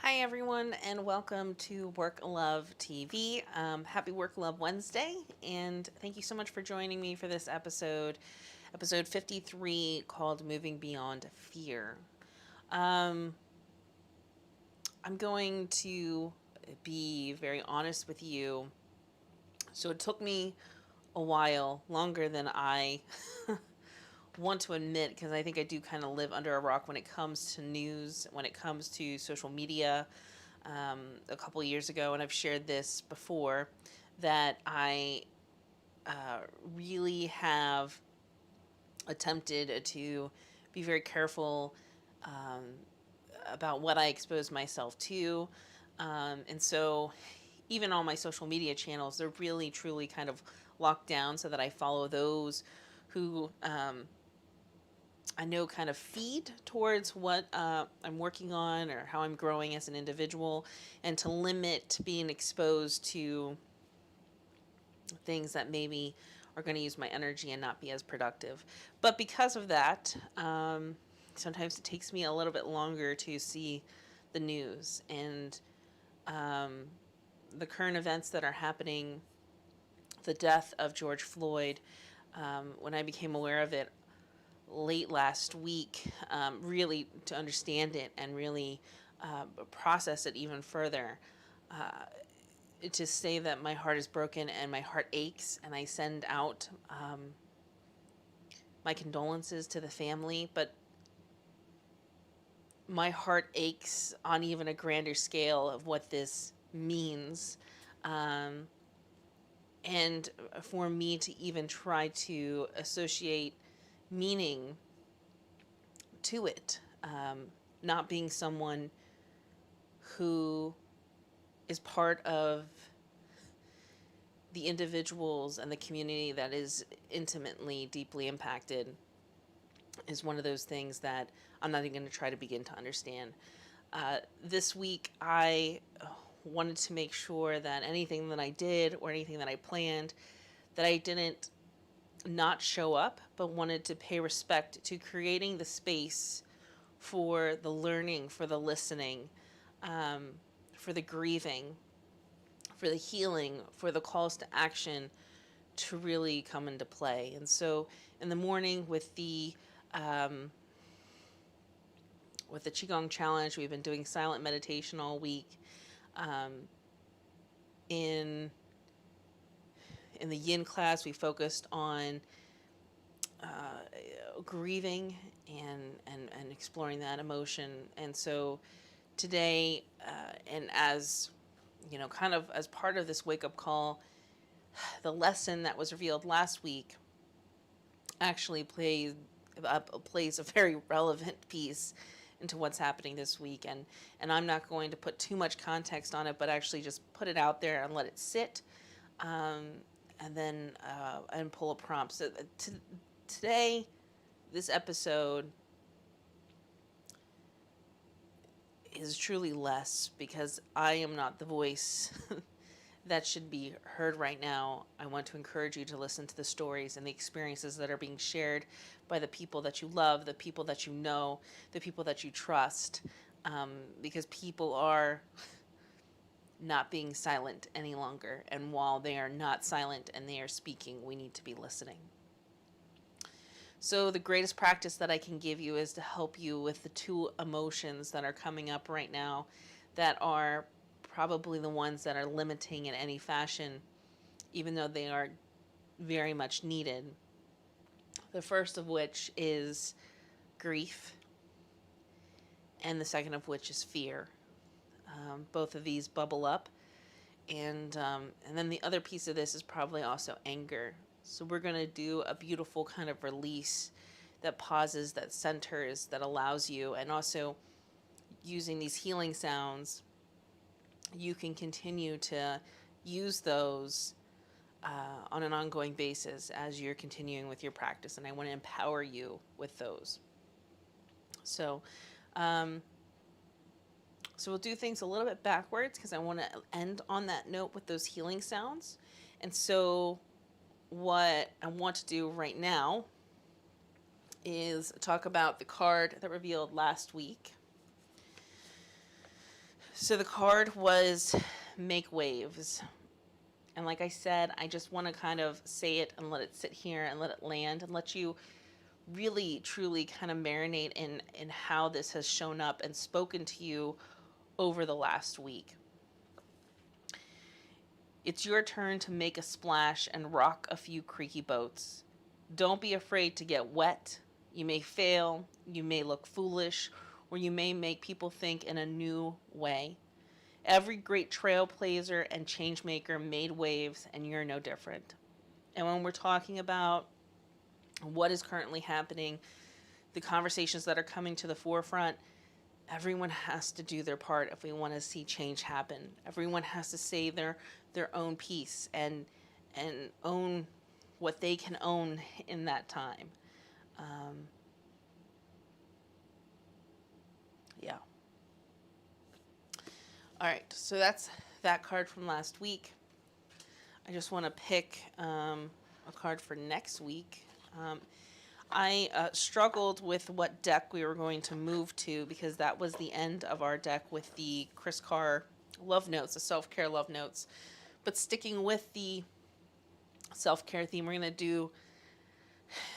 Hi, everyone, and welcome to Work Love TV. Happy Work Love Wednesday, and thank you so much for joining me for this episode 53, called Moving Beyond Fear. Um, I'm going to be very honest with you. So it took me a while, longer than I want to admit, because I think I do kind of live under a rock when it comes to news, when it comes to social media. A couple years ago, and I've shared this before, that I really have attempted to be very careful about what I expose myself to. And so, even on my social media channels, they're really, truly kind of locked down so that I follow those who I know kind of feed towards what I'm working on or how I'm growing as an individual, and to limit being exposed to things that maybe are going to use my energy and not be as productive. But because of that, sometimes it takes me a little bit longer to see the news and the current events that are happening. The death of George Floyd, when I became aware of it late last week, really to understand it and really process it even further. To say that my heart is broken and my heart aches, and I send out my condolences to the family, but my heart aches on even a grander scale of what this means. Um, and for me to even try to associate meaning to it, not being someone who is part of the individuals and the community that is intimately, deeply impacted, is one of those things that I'm not even going to try to begin to understand. This week, I wanted to make sure that anything that I did or anything that I planned, that I didn't not show up, but wanted to pay respect to creating the space for the learning, for the listening, for the grieving, for the healing, for the calls to action to really come into play. And so in the morning um, with the Qigong challenge, we've been doing silent meditation all week. In in the Yin class, we focused on grieving and exploring that emotion. And so today, and as you know, kind of as part of this wake up call, the lesson that was revealed last week actually plays a very relevant piece into what's happening this week. And I'm not going to put too much context on it, but actually just put it out there and let it sit, and then and pull a prompt. So today, this episode is truly less because I am not the voice that should be heard right now. I want to encourage you to listen to the stories and the experiences that are being shared by the people that you love, the people that you know, the people that you trust, because people are not being silent any longer. And while they are not silent and they are speaking, we need to be listening. So, the greatest practice that I can give you is to help you with the two emotions that are coming up right now, that are probably the ones that are limiting in any fashion, even though they are very much needed. The first of which is grief, and the second of which is fear. Both of these bubble up, and then the other piece of this is probably also anger. So we're going to do a beautiful kind of release that pauses, that centers, that allows you, and also using these healing sounds, you can continue to use those on an ongoing basis as you're continuing with your practice. And I want to empower you with those. So, um, so we'll do things a little bit backwards because I want to end on that note with those healing sounds. And so, what I want to do right now is talk about the card that revealed last week. So the card was make waves. And like I said, I just want to kind of say it and let it sit here and let it land and let you really, truly kind of marinate in how this has shown up and spoken to you over the last week. It's your turn to make a splash and rock a few creaky boats. Don't be afraid to get wet. You may fail, you may look foolish, or you may make people think in a new way. Every great trailblazer and changemaker made waves, and you're no different. And when we're talking about what is currently happening, the conversations that are coming to the forefront, everyone has to do their part if we want to see change happen. Everyone has to say their own piece and own what they can own in that time. Yeah. All right, so that's that card from last week. I just want to pick a card for next week. I struggled with what deck we were going to move to because that was the end of our deck with the Chris Carr love notes, the self-care love notes. But sticking with the self-care theme, we're going to do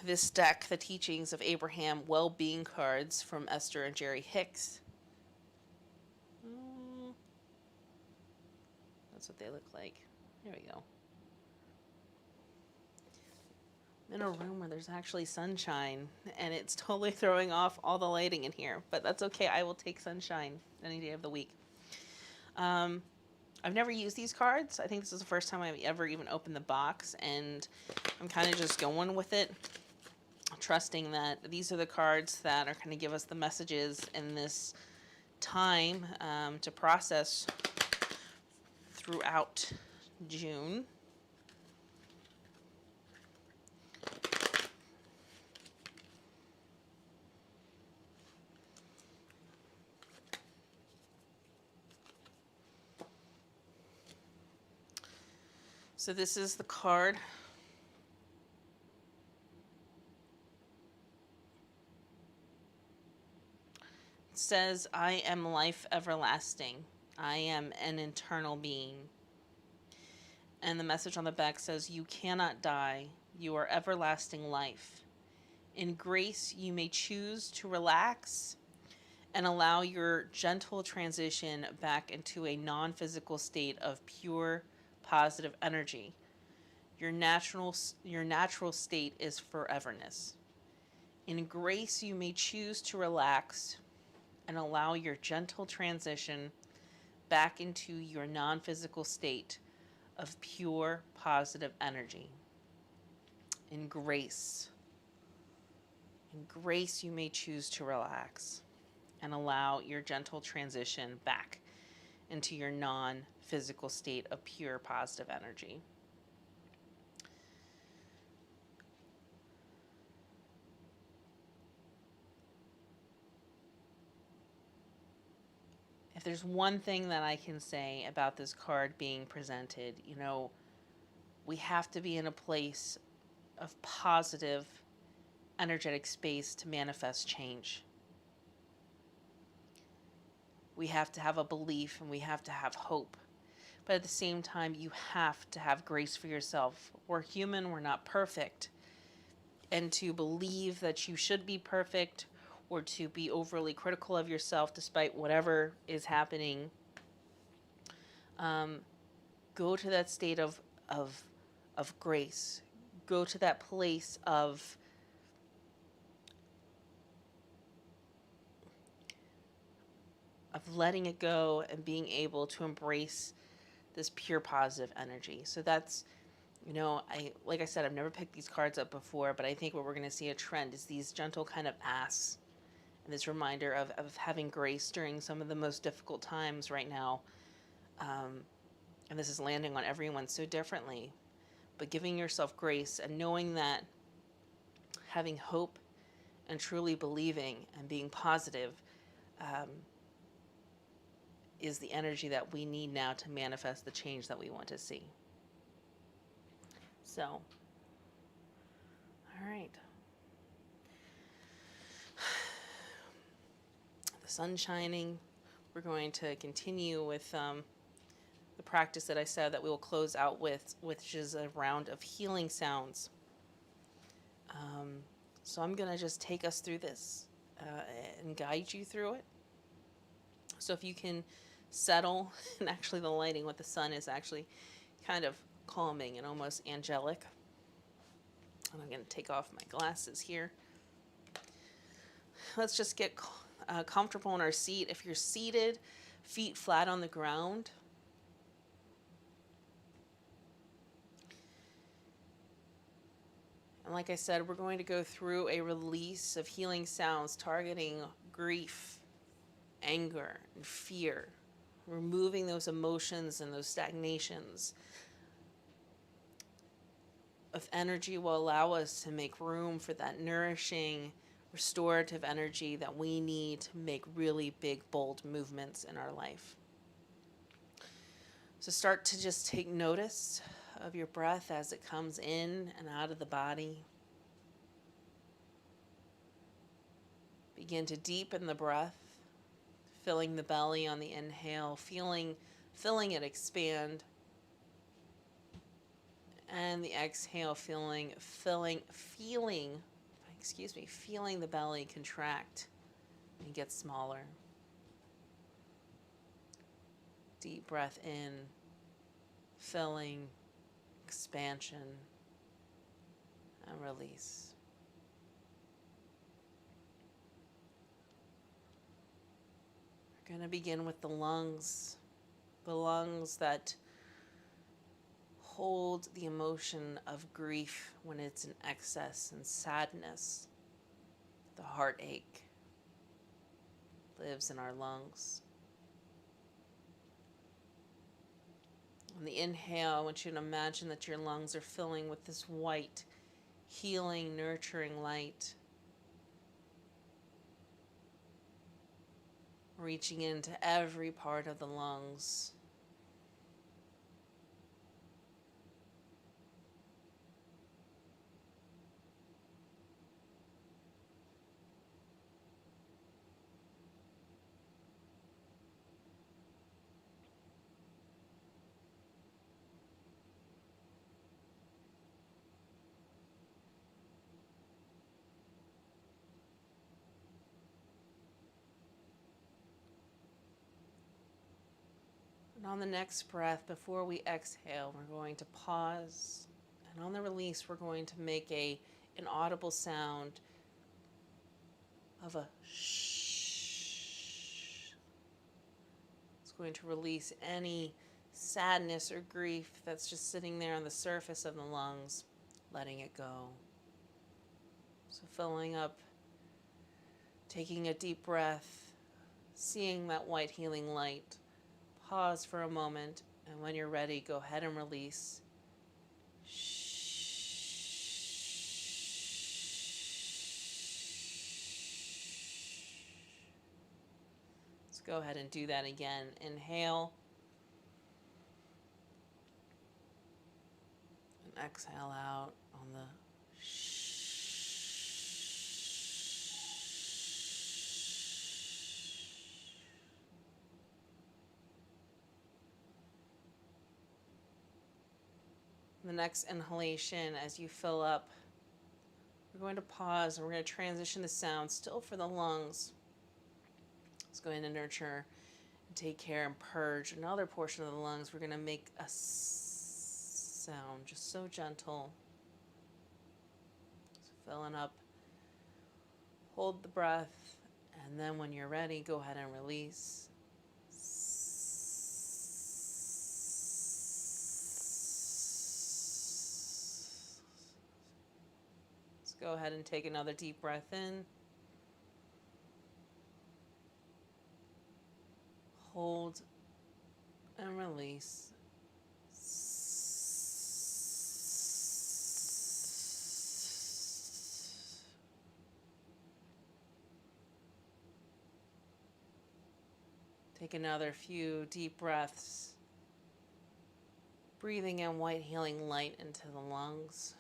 this deck, the Teachings of Abraham Well-Being cards from Esther and Jerry Hicks. That's what they look like. Here we go. I'm in a room where there's actually sunshine, and it's totally throwing off all the lighting in here. But that's okay. I will take sunshine any day of the week. I've never used these cards. I think this is the first time I've ever even opened the box, and I'm kind of just going with it, trusting that these are the cards that are going to give us the messages in this time to process throughout June. So this is the card. It says, I am life everlasting. I am an eternal being. And the message on the back says, you cannot die. You are everlasting life. In grace, you may choose to relax and allow your gentle transition back into a non-physical state of pure positive energy. Your natural state is foreverness. In grace, you may choose to relax and allow your gentle transition back into your non-physical state of pure positive energy. In grace, you may choose to relax and allow your gentle transition back into your non-physical state of pure positive energy. If there's one thing that I can say about this card being presented, we have to be in a place of positive, energetic space to manifest change. We have to have a belief and we have to have hope. But at the same time, you have to have grace for yourself. We're human, we're not perfect. And to believe that you should be perfect or to be overly critical of yourself despite whatever is happening, go to that state of grace. Go to that place of letting it go and being able to embrace this pure positive energy. So that's, like I said, I've never picked these cards up before, but I think what we're going to see a trend is these gentle kind of asks and this reminder of having grace during some of the most difficult times right now. And this is landing on everyone so differently, but giving yourself grace and knowing that having hope and truly believing and being positive is the energy that we need now to manifest the change that we want to see. So, all right. The sun's shining. we're going to continue with the practice that I said that we will close out with, which is a round of healing sounds. So I'm going to just take us through this and guide you through it. So if you can settle, and actually the lighting with the sun is actually kind of calming and almost angelic. And I'm going to take off my glasses here. Let's just get comfortable in our seat. If you're seated, feet flat on the ground. And like I said, we're going to go through a release of healing sounds targeting grief, anger, and fear. Removing those emotions and those stagnations of energy will allow us to make room for that nourishing, restorative energy that we need to make really big, bold movements in our life. So start to just take notice of your breath as it comes in and out of the body. Begin to deepen the breath, filling the belly on the inhale, feeling it expand. And the exhale, feeling the belly contract and get smaller. Deep breath in, filling, expansion, and release. We're going to begin with the lungs that hold the emotion of grief when it's in excess, and sadness. The heartache lives in our lungs. On the inhale, I want you to imagine that your lungs are filling with this white, healing, nurturing light, reaching into every part of the lungs. And on the next breath, before we exhale, we're going to pause. And on the release, we're going to make an audible sound of a shh. It's going to release any sadness or grief that's just sitting there on the surface of the lungs, letting it go. So filling up, taking a deep breath, seeing that white healing light. Pause for a moment, and when you're ready, go ahead and release. Let's go ahead and do that again. Inhale. And exhale out on the The next inhalation, as you fill up, we're going to pause and we're going to transition the sound still for the lungs. Let's go in and nurture and take care and purge another portion of the lungs. We're going to make a sound, just so gentle. So filling up, hold the breath, and then when you're ready, go ahead and release. Go ahead and take another deep breath in. Hold and release. Take another few deep breaths. Breathing in white healing light into the lungs.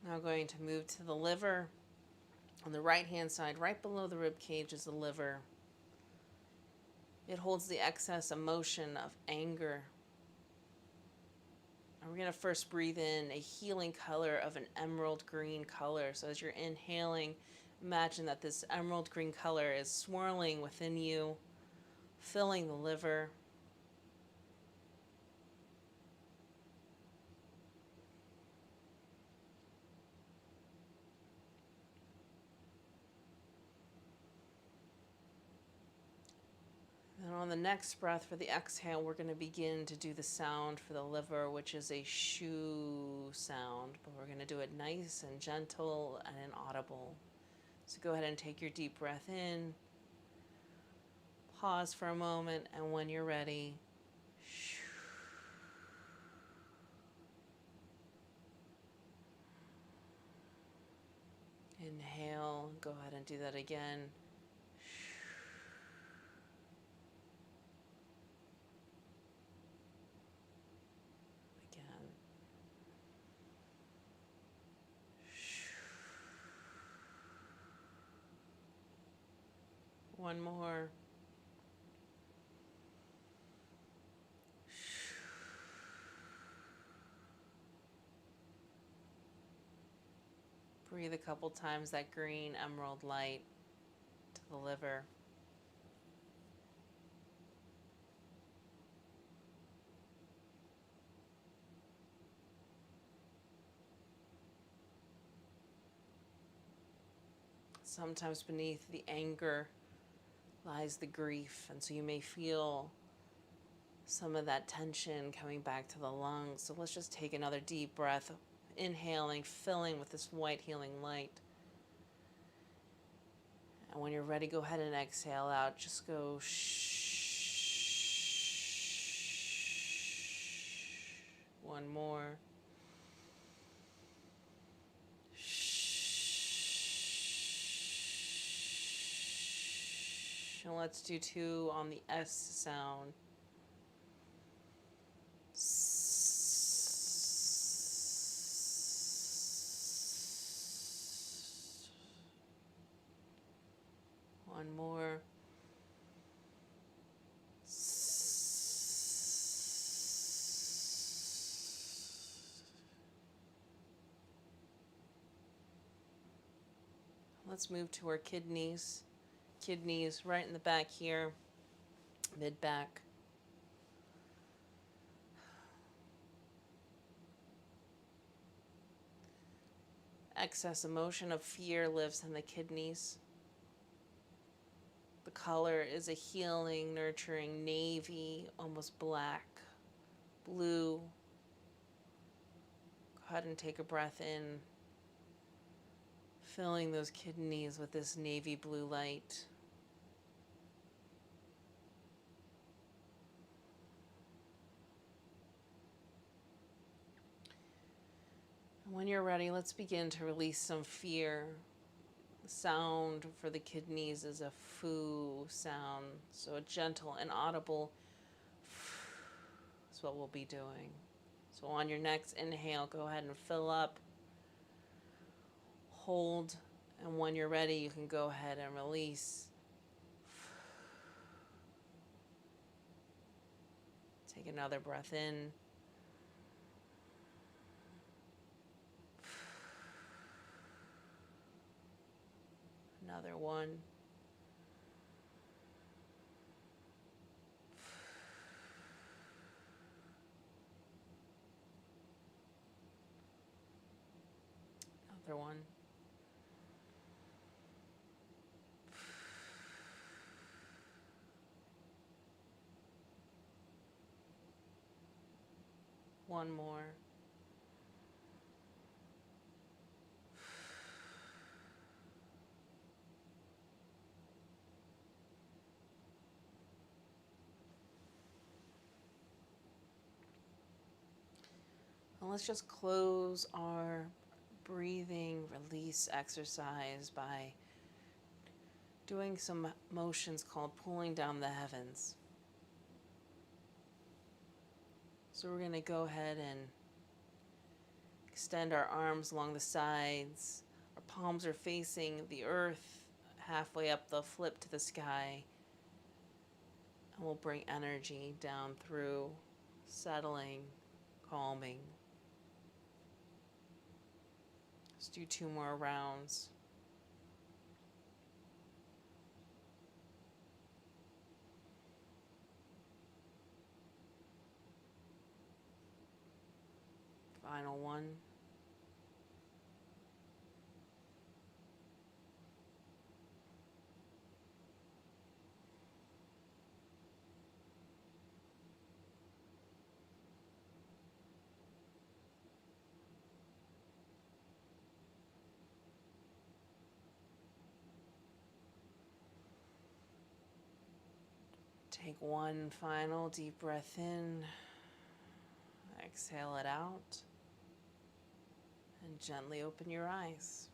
Now going to move to the liver. On the right hand side, right below the rib cage, is the liver. It holds the excess emotion of anger. And we're going to first breathe in a healing color of an emerald green color. So as you're inhaling, imagine that this emerald green color is swirling within you, filling the liver. And on the next breath, for the exhale, we're going to begin to do the sound for the liver, which is a shoo sound, but we're going to do it nice and gentle and inaudible. So go ahead and take your deep breath in, pause for a moment, and when you're ready, inhale. Go ahead and do that again. Again. One more. Breathe a couple times that green emerald light to the liver. Sometimes beneath the anger lies the grief, and so you may feel some of that tension coming back to the lungs. So let's just take another deep breath, inhaling, filling with this white healing light. And when you're ready, go ahead and exhale out. Just go shh. One more. Shh. And let's do two on the S sound. One more. Let's move to our kidneys. Kidneys right in the back here, mid-back. Excess emotion of fear lives in the kidneys. The color is a healing, nurturing navy, almost black, blue. Go ahead and take a breath in, filling those kidneys with this navy blue light. And when you're ready, let's begin to release some fear. The sound for the kidneys is a foo sound, so a gentle and audible is what we'll be doing. So on your next inhale, go ahead and fill up, hold, and when you're ready, you can go ahead and release. Take another breath in. Another one. Another one. One more. And let's just close our breathing release exercise by doing some motions called pulling down the heavens. So we're going to go ahead and Extend our arms along the sides. Our palms are facing the earth, halfway up they'll flip to the sky. And we'll bring energy down through, settling, calming. Let's do 2 more rounds. Final one. Take one final deep breath in. Exhale it out. And gently open your eyes.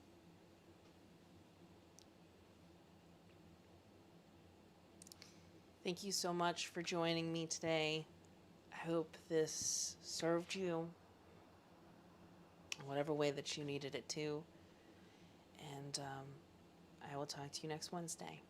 Thank you so much for joining me today. I hope this served you in whatever way that you needed it to. And I will talk to you next Wednesday.